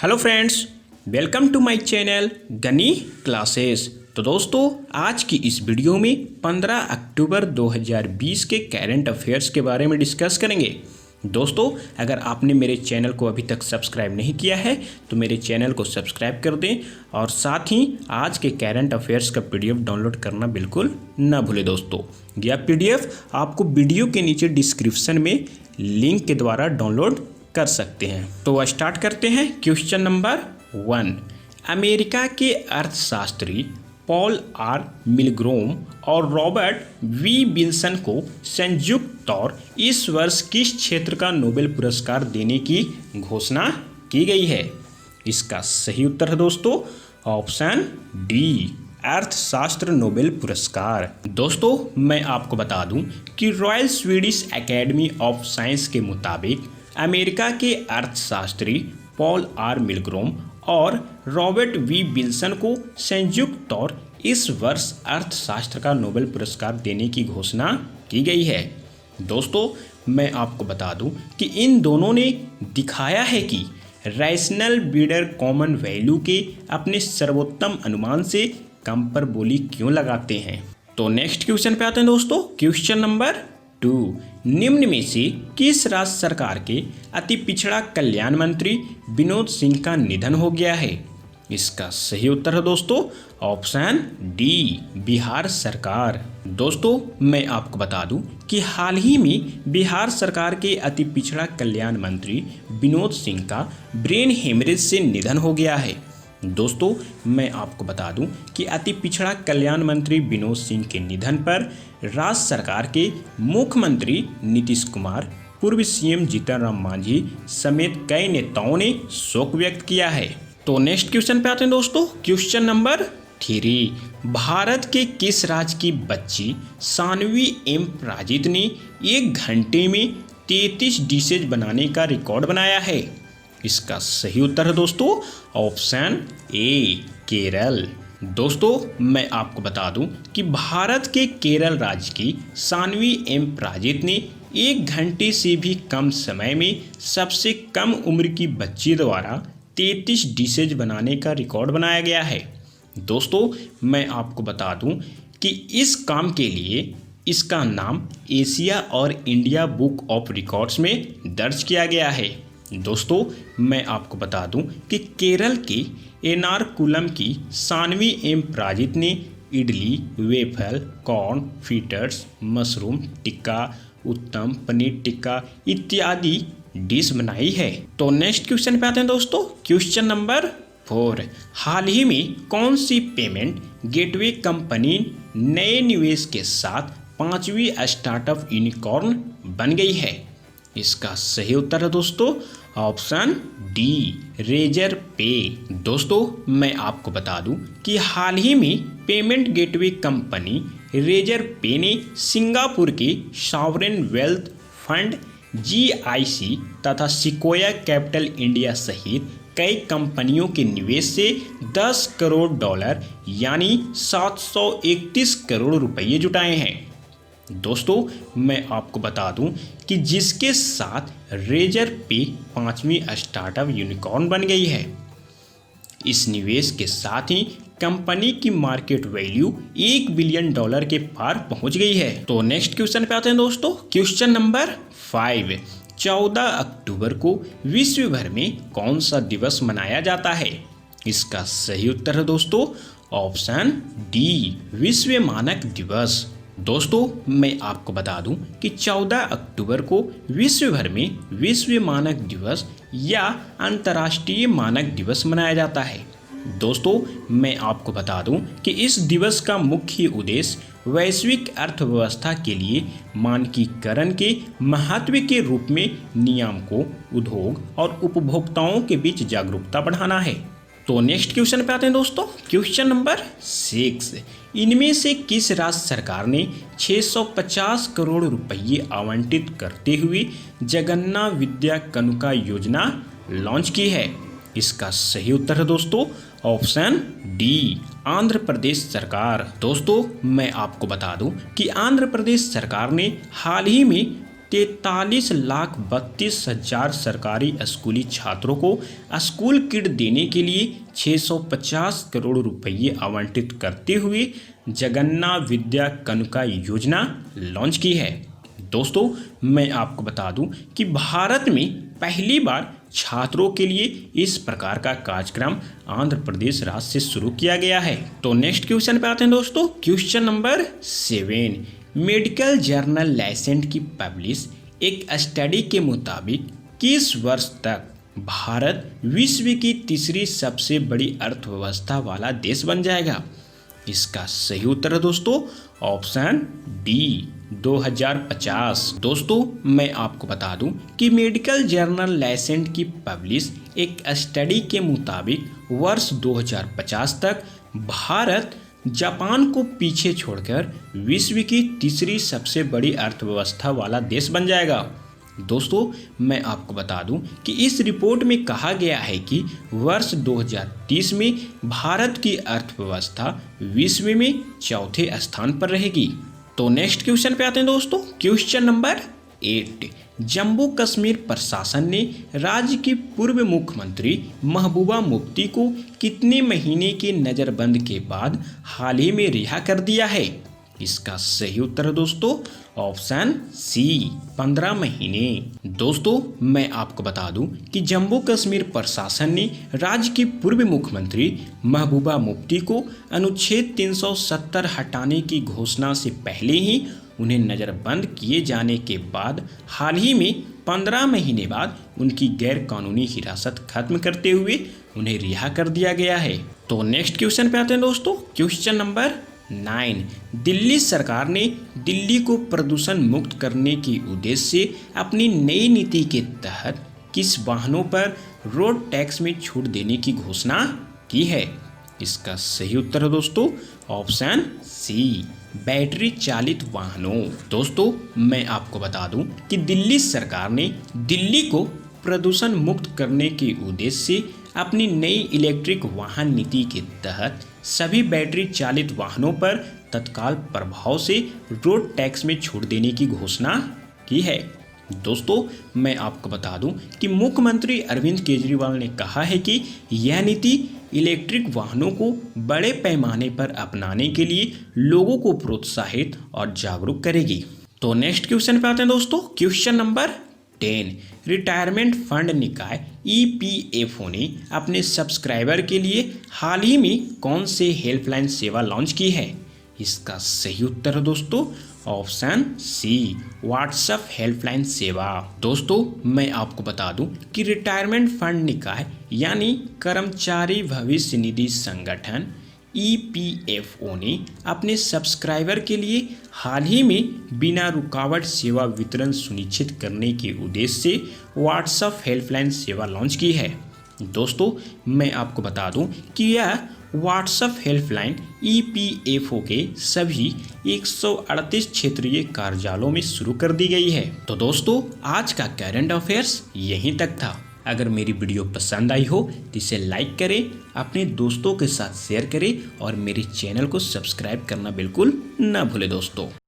Hello friends, welcome to my channel Gani classes. तो दोस्तों, आज की इस वीडियो में 15 अक्टूबर 2020 के करंट अफेयर्स के बारे में डिस्कस करेंगे। दोस्तों, अगर आपने मेरे चैनल को अभी तक सब्सक्राइब नहीं किया है तो मेरे चैनल को सब्सक्राइब कर दें और साथ ही आज के करंट अफेयर्स का पीडीएफ डाउनलोड करना बिल्कुल ना भूलें। दोस्तों, यह पीडीएफ आपको वीडियो के नीचे डिस्क्रिप्शन में लिंक के द्वारा डाउनलोड कर सकते हैं। तो स्टार्ट करते हैं। क्वेश्चन नंबर 1, अमेरिका के अर्थशास्त्री पॉल आर मिलग्रोम और रॉबर्ट वी विल्सन को संयुक्त तौर इस वर्ष किस क्षेत्र का नोबेल पुरस्कार देने की घोषणा की गई है? इसका सही उत्तर है दोस्तों ऑप्शन डी, अर्थशास्त्र नोबेल पुरस्कार। दोस्तों, मैं आपको बता दूं कि royal Swedish academy of science के मुताबिक अमेरिका के अर्थशास्त्री पॉल आर मिलग्रोम और रॉबर्ट वी विल्सन को संयुक्त तौर इस वर्ष अर्थशास्त्र का नोबेल पुरस्कार देने की घोषणा की गई है। दोस्तों, मैं आपको बता दूं कि इन दोनों ने दिखाया है कि रैशनल बिडर कॉमन वैल्यू के अपने सर्वोत्तम अनुमान से कम पर बोली क्यों लगाते हैं। तो नेक्स्ट क्वेश्चन पे आते हैं दोस्तों। क्वेश्चन नंबर 2, निम्न में से किस राज्य सरकार के अति पिछड़ा कल्याण मंत्री विनोद सिंह का निधन हो गया है? इसका सही उत्तर है दोस्तों ऑप्शन डी, बिहार सरकार। दोस्तों, मैं आपको बता दूं कि हाल ही में बिहार सरकार के अति पिछड़ा कल्याण मंत्री विनोद सिंह का ब्रेन हेमरेज से निधन हो गया है। दोस्तों, मैं आपको बता दूं कि अति पिछड़ा कल्याण मंत्री विनोद सिंह के निधन पर राज्य सरकार के मुख्यमंत्री नीतीश कुमार, पूर्व सीएम जीतन राम मांझी समेत कई नेताओं ने शोक व्यक्त किया है। तो नेक्स्ट क्वेश्चन पे आते हैं दोस्तों। क्वेश्चन नंबर 3, भारत के किस राज्य की बच्ची सानवी एम प्राजित ने 1 घंटे में 33 डिशेज बनाने का रिकॉर्ड बनाया है? इसका सही उत्तर है दोस्तों ऑप्शन ए, केरल। दोस्तों, मैं आपको बता दूं कि भारत के केरल राज्य की सानवी एम प्राजित ने 1 घंटे से भी कम समय में सबसे कम उम्र की बच्ची द्वारा 33 डिशेज बनाने का रिकॉर्ड बनाया गया है। दोस्तों, मैं आपको बता दूं कि इस काम के लिए इसका नाम एशिया और इंडिया बुक ऑफ रिकॉर्ड्स में दर्ज किया गया है। दोस्तों, मैं आपको बता दूं कि केरल के एर्नाकुलम की सानवी एम प्राजित ने idli, waffle, corn fritters, mushroom tikka, उत्तम, पनीर टिक्का इत्यादि डिश बनाई है। तो नेक्स्ट क्वेश्चन पे आते हैं दोस्तों। क्वेश्चन नंबर 4, हाल ही में कौन सी पेमेंट गेटवे कंपनी नए निवेश के साथ 5वीं स्टार्टअप यूनिकॉर्न बन गई है? इसका सही उत्तर है दोस्तों ऑप्शन डी, रेजर पे। दोस्तों, मैं आपको बता दूं कि हाल ही में पेमेंट गेटवे कंपनी रेजर पे ने सिंगापुर के सॉवरेन वेल्थ फंड जीआईसी तथा सिक्वोया कैपिटल इंडिया सहित कई कंपनियों के निवेश से $10 करोड़ यानी 731 करोड़ रुपये जुटाए हैं। दोस्तों, मैं आपको बता दूं कि जिसके साथ रेजर पे 5वीं स्टार्टअप यूनिकॉर्न बन गई है। इस निवेश के साथ ही कंपनी की मार्केट वैल्यू $1 बिलियन के पार पहुंच गई है। तो नेक्स्ट क्वेश्चन पे आते हैं दोस्तों। क्वेश्चन नंबर 5, 14 अक्टूबर को विश्व भर में कौन सा दिवस मनाया जाता है? इसका सही उत्तर है दोस्तों ऑप्शन डी, विश्व मानक दिवस। दोस्तों, मैं आपको बता दूं कि 14 अक्टूबर को विश्व भर में विश्व मानक दिवस या अंतर्राष्ट्रीय मानक दिवस मनाया जाता है। दोस्तों, मैं आपको बता दूं कि इस दिवस का मुख्य उद्देश्य वैश्विक अर्थव्यवस्था के लिए मानकीकरण के महत्व के रूप में नियामकों, उद्योग और उपभोक्ताओं के बीच जागरूकता बढ़ाना है। तो नेक्स्ट क्वेश्चन पे आते हैं दोस्तों। क्वेश्चन नंबर 6, इनमें से किस राज्य सरकार ने 650 करोड़ रुपये आवंटित करते हुए जगन्ना विद्या कनुका योजना लॉन्च की है? इसका सही उत्तर है दोस्तों ऑप्शन डी, आंध्र प्रदेश सरकार। दोस्तों, मैं आपको बता दूं कि आंध्र प्रदेश सरकार ने हाल ही में 43,32,000 सरकारी स्कूली छात्रों को स्कूल किट देने के लिए 650 करोड़ रुपये आवंटित करते हुए जगन्ना विद्या कनुका योजना लॉन्च की है। दोस्तों, मैं आपको बता दूं कि भारत में पहली बार छात्रों के लिए इस प्रकार का कार्यक्रम आंध्र प्रदेश राज्य से शुरू किया गया है। तो नेक्स्ट क्वेश्चन पे आते हैं दोस्तों। Question number 7, medical journal Lancet की पब्लिश एक स्टडी के मुताबिक किस वर्ष तक भारत विश्व की तीसरी सबसे बड़ी अर्थव्यवस्था वाला देश बन जाएगा? इसका सही उत्तर है दोस्तों ऑप्शन डी 2050। दोस्तों, मैं आपको बता दूं कि मेडिकल जर्नल लाइसेंस की पब्लिश एक स्टडी के मुताबिक वर्ष 2050 तक भारत जापान को पीछे छोड़कर विश्व की तीसरी सबसे बड़ी अर्थव्यवस्था वाला देश बन जाएगा। दोस्तों, मैं आपको बता दूं कि इस रिपोर्ट में कहा गया है कि वर्ष 2030 में भारत की अर्थव्यवस्था विश्व में चौथे स्थान पर रहेगी। तो नेक्स्ट क्वेश्चन पे आते हैं दोस्तों। क्वेश्चन नंबर 8, जम्मू कश्मीर प्रशासन ने राज्य की पूर्व मुख्यमंत्री महबूबा मुफ्ती को कितने महीने की नज़रबंद के बाद हाल ही में रिहा कर दिया है? इसका सही उत्तर है दोस्तों ऑप्शन सी 15 महीने। दोस्तों, मैं आपको बता दूं कि जम्मू कश्मीर प्रशासन ने राज्य की पूर्व मुख्यमंत्री महबूबा मुफ्ती को अनुच्छेद 370 हटाने की घोषणा से पहले ही उन्हें नज़रबंद किए जाने के बाद हाल ही में 15 महीने बाद उनकी गैर कानूनी हिरासत खत्म करते हुए उन्हें रिहा कर दिया गया है। तो नेक्स्ट क्वेश्चन पे आते हैं दोस्तों। क्वेश्चन नंबर 9, दिल्ली सरकार ने दिल्ली को प्रदूषण मुक्त करने के उद्देश्य से अपनी नई नीति के तहत किस वाहनों पर रोड टैक्स में छूट देने की घोषणा की है? इसका सही उत्तर है दोस्तों ऑप्शन सी बैटरी चालित वाहनों। दोस्तों, मैं आपको बता दूं कि दिल्ली सरकार ने दिल्ली को प्रदूषण मुक्त करने के उद्देश्य से अपनी नई इलेक्ट्रिक वाहन नीति के तहत सभी बैटरी चालित वाहनों पर तत्काल प्रभाव से रोड टैक्स में छूट देने की घोषणा की है। दोस्तों, मैं आपको बता दूं कि मुख्यमंत्री अरविंद केजरीवाल ने कहा है कि यह नीति इलेक्ट्रिक वाहनों को बड़े पैमाने पर अपनाने के लिए लोगों को प्रोत्साहित और जागरूक करेगी। तो नेक्स्ट क्वेश्चन पे आते हैं दोस्तों। क्वेश्चन नंबर 10, रिटायरमेंट फंड निकाय EPFO ने अपने सब्सक्राइबर के लिए हाल ही में कौन से हेल्पलाइन सेवा लॉन्च की है? इसका सही उत्तर है दोस्तों ऑप्शन सी व्हाट्सएप हेल्पलाइन सेवा। दोस्तों, मैं आपको बता दूं कि रिटायरमेंट फंड निकाय यानी कर्मचारी भविष्य निधि संगठन EPFO ने अपने सब्सक्राइबर के लिए हाल ही में बिना रुकावट सेवा वितरण सुनिश्चित करने के उद्देश्य से व्हाट्सएप हेल्पलाइन सेवा लॉन्च की है। दोस्तों, मैं आपको बता दूं कि यह व्हाट्सएप हेल्पलाइन EPFO के सभी 138 क्षेत्रीय कार्यालयों में शुरू कर दी गई है। तो दोस्तों, आज का करंट अफेयर्स यहीं तक था। अगर मेरी वीडियो पसंद आई हो तो इसे लाइक करें, अपने दोस्तों के साथ शेयर करें और मेरे चैनल को सब्सक्राइब करना बिल्कुल ना भूलें दोस्तों।